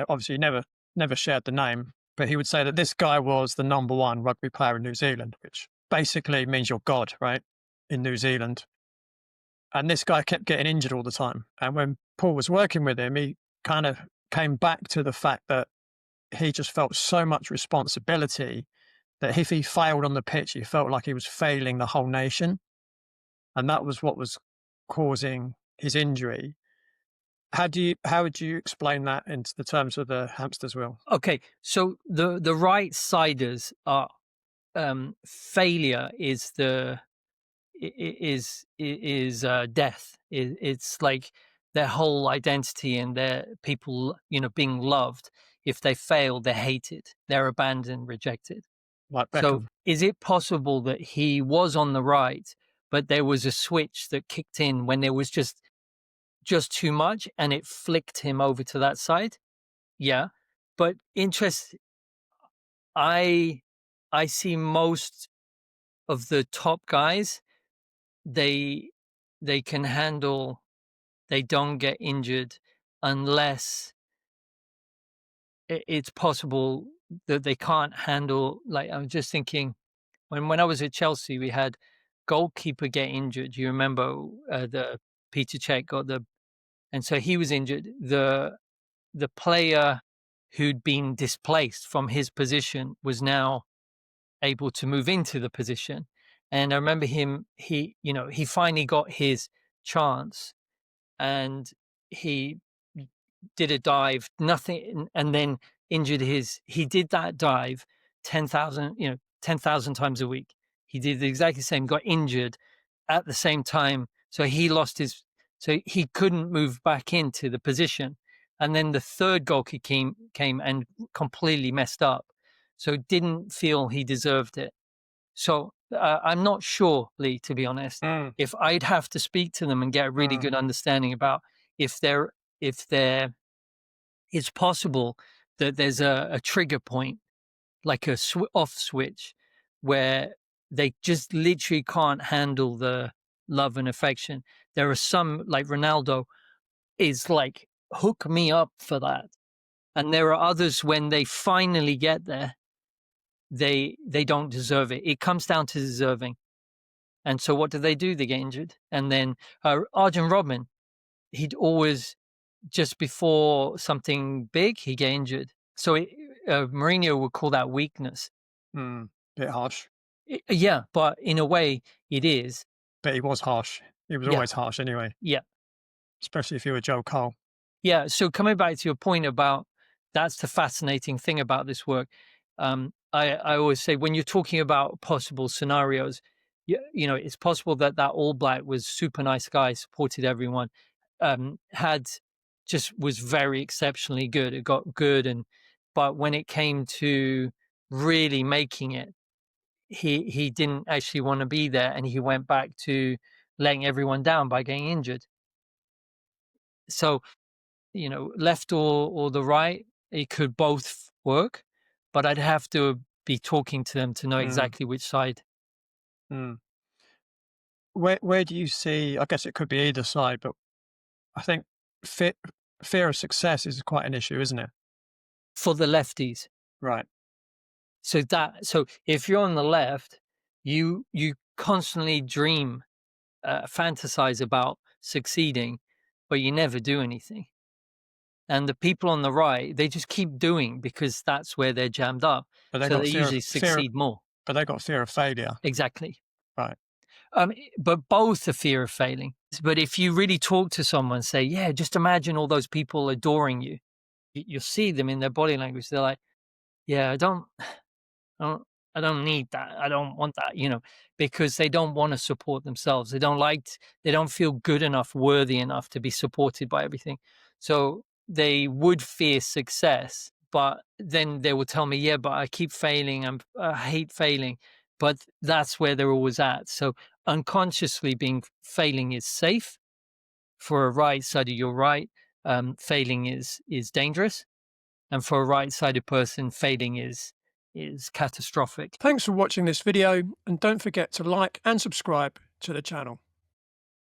obviously he never shared the name, but he would say that this guy was the #1 rugby player in New Zealand, which basically means you're God, right? In New Zealand. And this guy kept getting injured all the time. And when Paul was working with him, he kind of came back to the fact that he just felt so much responsibility that if he failed on the pitch, he felt like he was failing the whole nation. And that was what was causing his injury. How would you explain that into the terms of the hamster's wheel? Okay, so the right-siders are failure is death. It's like their whole identity and their people, being loved. If they fail, they're hated, they're abandoned, rejected. Like So Beckham. is it possible that he was on the right, but there was a switch that kicked in when there was just too much and it flicked him over to that side? Yeah. But I see most of the top guys, they can handle, they don't get injured unless it's possible that they can't handle. Like, I'm just thinking, when I was at Chelsea, we had goalkeeper get injured. You remember the Peter Cech got and so he was injured. The player who'd been displaced from his position was now able to move into the position. And I remember he finally got his chance and he did a dive, nothing, and then injured he did that dive 10,000 times a week. He did the exactly same, got injured at the same time. So so he couldn't move back into the position. And then the third goalkeeper came and completely messed up. So didn't feel he deserved it. So I'm not sure, Leigh, to be honest, if I'd have to speak to them and get a really good understanding about if it's possible that there's a trigger point, like a off switch, where they just literally can't handle the love and affection. There are some, like Ronaldo, is like, hook me up for that. And there are others, when they finally get there, they don't deserve it. It comes down to deserving. And so what do? They get injured. And then Arjen Robben, he'd always, just before something big, he'd get injured. So Mourinho would call that weakness. Bit harsh. Yeah, but in a way it is. But he was harsh. He was always harsh anyway. Yeah. Especially if you were Joe Cole. Yeah, so coming back to your point about, that's the fascinating thing about this work. I always say, when you're talking about possible scenarios, it's possible that All Black was super nice guy, supported everyone, was very exceptionally good. It got good, but when it came to really making it, he didn't actually want to be there, and he went back to letting everyone down by getting injured. So, left or the right, it could both work, but I'd have to be talking to them to know exactly which side. Where do you see, I guess it could be either side, but I think fear of success is quite an issue, isn't it? For the lefties. Right. So if you're on the left, you constantly dream, fantasize about succeeding, but you never do anything. And the people on the right, they just keep doing because that's where they're jammed up. But they usually succeed more. But they got fear of failure. Exactly. Right. But both the fear of failing. But if you really talk to someone, say, yeah, just imagine all those people adoring you. You'll see them in their body language. They're like, yeah, I don't need that. I don't want that, because they don't want to support themselves. They don't feel good enough, worthy enough to be supported by everything. So they would fear success, but then they will tell me, yeah, but I keep failing. I hate failing, but that's where they're always at. So unconsciously failing is safe. For a right-sided, you're right. Failing is dangerous. And for a right-sided person, failing is catastrophic. Thanks for watching this video, and don't forget to like and subscribe to the channel.